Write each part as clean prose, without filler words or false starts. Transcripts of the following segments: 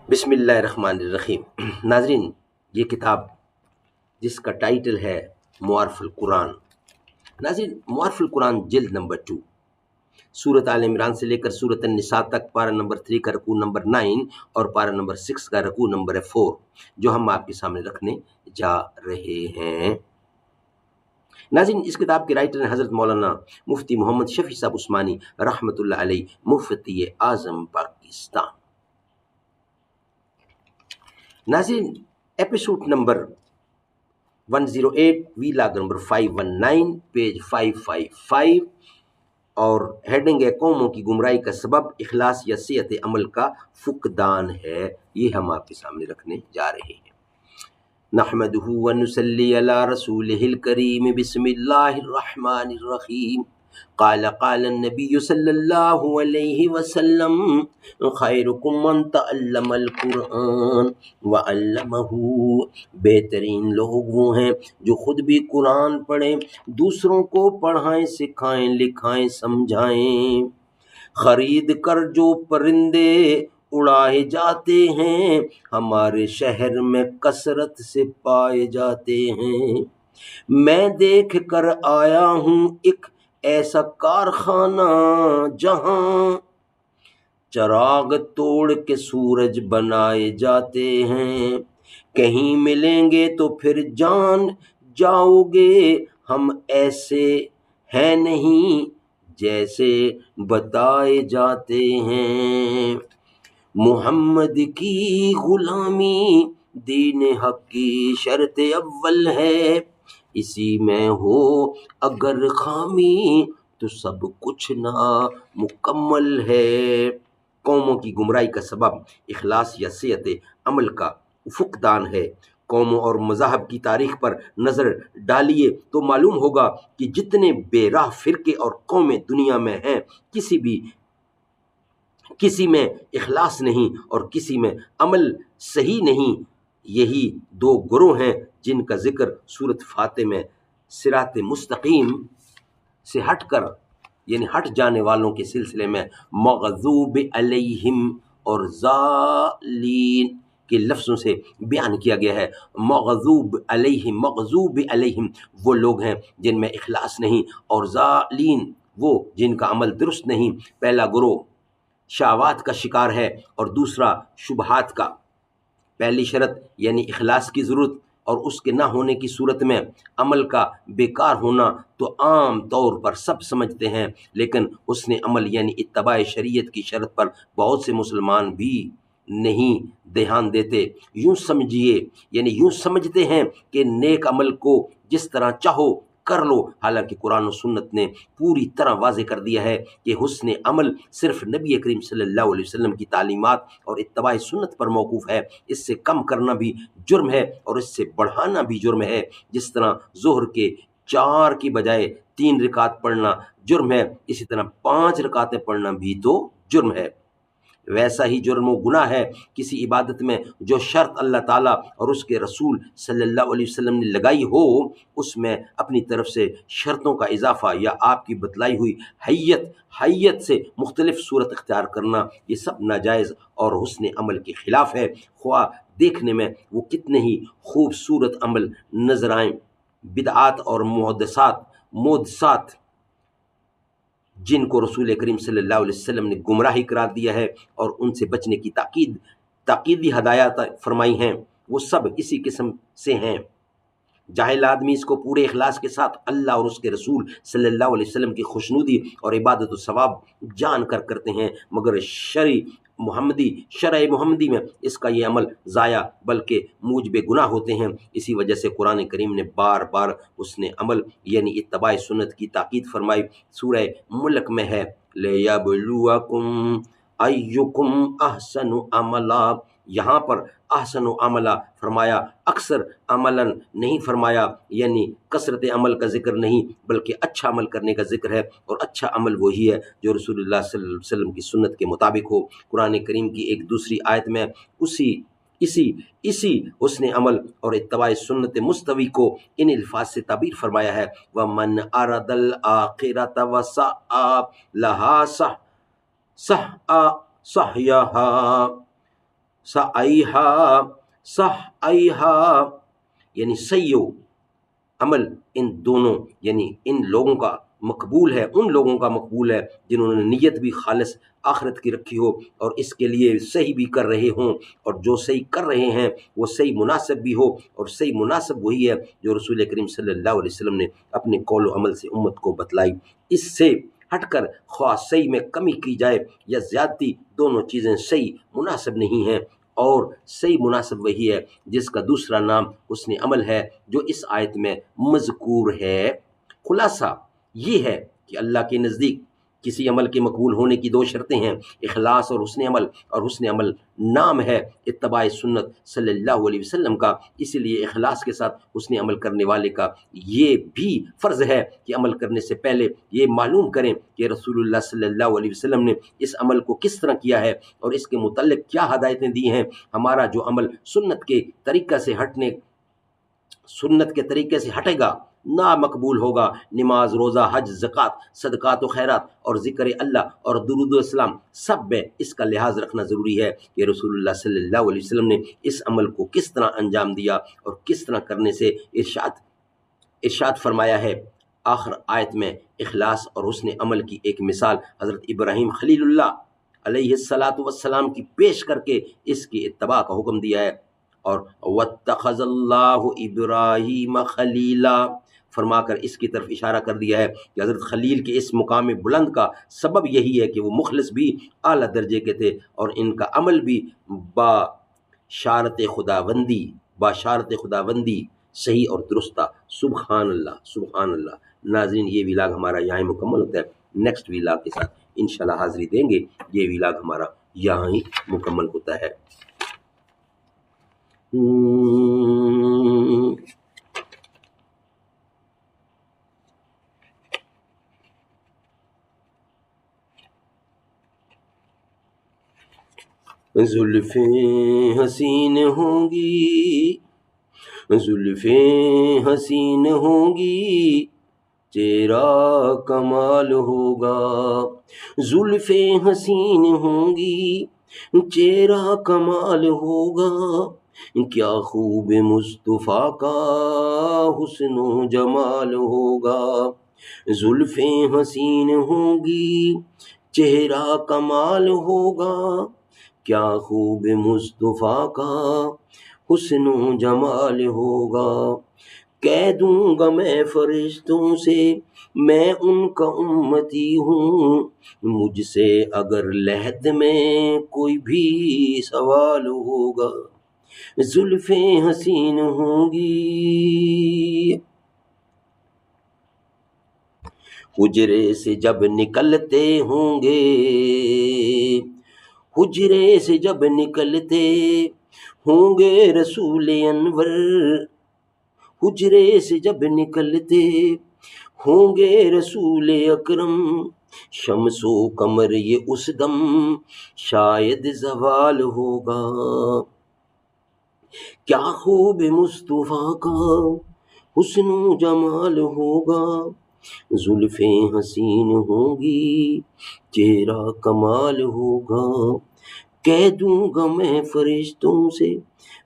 بسم اللہ الرحمن الرحیم۔ ناظرین، یہ کتاب جس کا ٹائٹل ہے معارف القرآن۔ ناظرین، معارف القرآن جلد نمبر 2، سورۃ آل عمران سے لے کر سورۃ النساء تک، پارہ نمبر 3 کا رکوع نمبر 9 اور پارہ نمبر 6 کا رکوع نمبر 4، جو ہم آپ کے سامنے رکھنے جا رہے ہیں۔ ناظرین، اس کتاب کے رائٹر ہیں حضرت مولانا مفتی محمد شفیع صاحب عثمانی رحمۃ اللہ علیہ، مفتی اعظم پاکستان۔ ناظرین، episode number 108، vlog number 519، page 555، اور ہیڈنگ ہے قوموں کی گمراہی کا سبب اخلاص یا صحت عمل کا فقدان ہے۔ یہ ہم آپ کے سامنے رکھنے جا رہے ہیں۔ نحمدہ ونصلی علی رسولہ الکریم، بسم اللہ الرحمن الرحیم۔ قال النبی صلی اللہ علیہ وسلم، خیرکم من تعلم القرآن وعلمہ۔ بہترین لوگ وہ ہیں جو خود بھی قرآن پڑھیں، دوسروں کو پڑھائیں، سکھائیں، لکھائیں، سمجھائیں۔ خرید کر جو پرندے اڑائے جاتے ہیں، ہمارے شہر میں کثرت سے پائے جاتے ہیں۔ میں دیکھ کر آیا ہوں ایک ایسا کارخانہ جہاں چراغ توڑ کے سورج بنائے جاتے ہیں۔ کہیں ملیں گے تو پھر جان جاؤ گے، ہم ایسے ہیں نہیں جیسے بتائے جاتے ہیں۔ محمد کی غلامی دین حق کی شرط اول ہے، اسی میں ہو اگر خامی تو سب کچھ نامکمل ہے۔ قوموں کی گمراہی کا سبب اخلاص یا صحت عمل کا فقدان ہے۔ قوموں اور مذاہب کی تاریخ پر نظر ڈالیے تو معلوم ہوگا کہ جتنے بے راہ فرقے اور قومیں دنیا میں ہیں، کسی میں اخلاص نہیں اور کسی میں عمل صحیح نہیں۔ یہی دو گروہ ہیں جن کا ذکر سورۃ فاتح میں صراط مستقیم سے ہٹ کر، یعنی ہٹ جانے والوں کے سلسلے میں مغضوب علیہم اور ضالین کے لفظوں سے بیان کیا گیا ہے۔ مغضوب علیہم وہ لوگ ہیں جن میں اخلاص نہیں، اور ضالین وہ جن کا عمل درست نہیں۔ پہلا گروہ شہوات کا شکار ہے اور دوسرا شبہات کا۔ پہلی شرط یعنی اخلاص کی ضرورت اور اس کے نہ ہونے کی صورت میں عمل کا بیکار ہونا تو عام طور پر سب سمجھتے ہیں، لیکن حسن عمل یعنی اتباع شریعت کی شرط پر بہت سے مسلمان بھی نہیں دھیان دیتے۔ یوں سمجھیے، یعنی یوں سمجھتے ہیں کہ نیک عمل کو جس طرح چاہو کر لو، حالانکہ قرآن و سنت نے پوری طرح واضح کر دیا ہے کہ حسن عمل صرف نبی کریم صلی اللہ علیہ وسلم کی تعلیمات اور اتباع سنت پر موقوف ہے۔ اس سے کم کرنا بھی جرم ہے اور اس سے بڑھانا بھی جرم ہے۔ جس طرح ظہر کے 4 کی بجائے 3 رکعت پڑھنا جرم ہے، اسی طرح 5 رکعتیں پڑھنا بھی تو جرم ہے۔ ویسا ہی جرم و گناہ ہے کسی عبادت میں جو شرط اللہ تعالیٰ اور اس کے رسول صلی اللہ علیہ وسلم نے لگائی ہو، اس میں اپنی طرف سے شرطوں کا اضافہ یا آپ کی بتلائی ہوئی حیت سے مختلف صورت اختیار کرنا، یہ سب ناجائز اور حسن عمل کے خلاف ہے، خواہ دیکھنے میں وہ کتنے ہی خوبصورت عمل نظر آئیں۔ بدعات اور محدثات جن کو رسول کریم صلی اللہ علیہ وسلم نے گمراہی قرار دیا ہے اور ان سے بچنے کی تاکیدی ہدایات فرمائی ہیں، وہ سب اسی قسم سے ہیں۔ جاہل آدمی اس کو پورے اخلاص کے ساتھ اللہ اور اس کے رسول صلی اللہ علیہ وسلم کی خوشنودی اور عبادت و ثواب جان کر کرتے ہیں، مگر شرع محمدی میں اس کا یہ عمل ضائع بلکہ موجب گناہ ہوتے ہیں۔ اسی وجہ سے قرآن کریم نے بار بار حسن عمل یعنی اتباع سنت کی تاکید فرمائی۔ سورہ ملک میں ہے لِيَبْلُوَكُمْ أَيُّكُمْ أَحْسَنُ عَمَلًا، یہاں پر احسن و عملہ فرمایا، اکثر عملاً نہیں فرمایا، یعنی کثرت عمل کا ذکر نہیں بلکہ اچھا عمل کرنے کا ذکر ہے، اور اچھا عمل وہی ہے جو رسول اللہ صلی اللہ علیہ وسلم کی سنت کے مطابق ہو۔ قرآن کریم کی ایک دوسری آیت میں اسی حسن عمل اور اتباع سنت مستوی کو ان الفاظ سے تعبیر فرمایا ہے، وَمَنْ أَرَدَ الْآخِرَةَ وَسَعَى لَهَا سَعْيَهَا سعیہا یعنی سیو عمل ان دونوں یعنی ان لوگوں کا مقبول ہے، ان لوگوں کا مقبول ہے جنہوں نے نیت بھی خالص آخرت کی رکھی ہو اور اس کے لیے صحیح بھی کر رہے ہوں، اور جو صحیح کر رہے ہیں وہ صحیح مناسب بھی ہو، اور صحیح مناسب وہی ہے جو رسول کریم صلی اللہ علیہ وسلم نے اپنے قول و عمل سے امت کو بتلائی۔ اس سے ہٹ کر خواہ صحیح میں کمی کی جائے یا زیادتی، دونوں چیزیں صحیح مناسب نہیں ہیں، اور صحیح مناسب وہی ہے جس کا دوسرا نام حسن عمل ہے جو اس آیت میں مذکور ہے۔ خلاصہ یہ ہے کہ اللہ کے نزدیک کسی عمل کے مقبول ہونے کی دو شرطیں ہیں، اخلاص اور حسن عمل، اور حسن عمل نام ہے اتباع سنت صلی اللہ علیہ وسلم کا۔ اسی لیے اخلاص کے ساتھ حسن عمل کرنے والے کا یہ بھی فرض ہے کہ عمل کرنے سے پہلے یہ معلوم کریں کہ رسول اللہ صلی اللہ علیہ وسلم نے اس عمل کو کس طرح کیا ہے اور اس کے متعلق کیا ہدایتیں دی ہیں۔ ہمارا جو عمل سنت کے طریقے سے ہٹے گا نا مقبول ہوگا۔ نماز، روزہ، حج، زکوٰۃ، صدقات و خیرات اور ذکر اللہ اور درود و اسلام سب میں اس کا لحاظ رکھنا ضروری ہے کہ رسول اللہ صلی اللہ علیہ وسلم نے اس عمل کو کس طرح انجام دیا اور کس طرح کرنے سے ارشاد فرمایا ہے۔ آخر آیت میں اخلاص اور حسن عمل کی ایک مثال حضرت ابراہیم خلیل اللہ علیہ السلام کی پیش کر کے اس کی اتباع کا حکم دیا ہے، اور وَاتَّخَذَ اللَّهُ إِبْرَاهِيمَ خَلِيلًا فرما کر اس کی طرف اشارہ کر دیا ہے کہ حضرت خلیل کے اس مقام بلند کا سبب یہی ہے کہ وہ مخلص بھی اعلیٰ درجے کے تھے اور ان کا عمل بھی باشارت خداوندی صحیح اور درست تھا۔ سبحان اللہ، سبحان اللہ۔ ناظرین، یہ ویلاگ ہمارا یہاں مکمل ہوتا ہے۔ نیکسٹ ویلاگ کے ساتھ انشاءاللہ حاضری دیں گے۔ یہ ویلاگ ہمارا یہاں ہی مکمل ہوتا ہے۔ زلفیں حسین ہوں گی، زلفیں حسین ہوں گی، تیرا کمال ہوگا۔ زلفیں حسین ہوں گی، تیرا کمال ہوگا، کیا خوب مصطفیٰ کا حسن و جمال ہوگا۔ زلفیں حسین ہوں گی، چہرہ کمال ہوگا، کیا خوب مصطفیٰ کا حسن و جمال ہوگا۔ کہہ دوں گا میں فرشتوں سے میں ان کا امتی ہوں، مجھ سے اگر لحد میں کوئی بھی سوال ہوگا۔ زلفیں حسین ہوں گی، حجرے سے جب نکلتے ہوں گے، حجرے سے جب نکلتے ہوں گے رسول انور، حجرے سے جب نکلتے ہوں گے رسول اکرم، شمس و قمر یہ اس دم شاید زوال ہوگا۔ کیا خوب مصطفیٰ کا حسن و جمال ہوگا۔ زلفیں حسین ہوں گی، چہرہ کمال ہوگا، کہہ دوں گا میں فرشتوں سے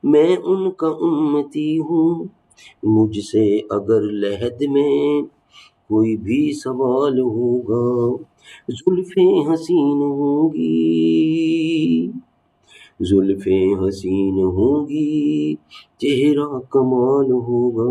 میں ان کا امتی ہوں، مجھ سے اگر لحد میں کوئی بھی سوال ہوگا۔ زلفیں حسین ہوں گی، زلفیں حسین ہوں گی، چہرہ کمال ہوگا۔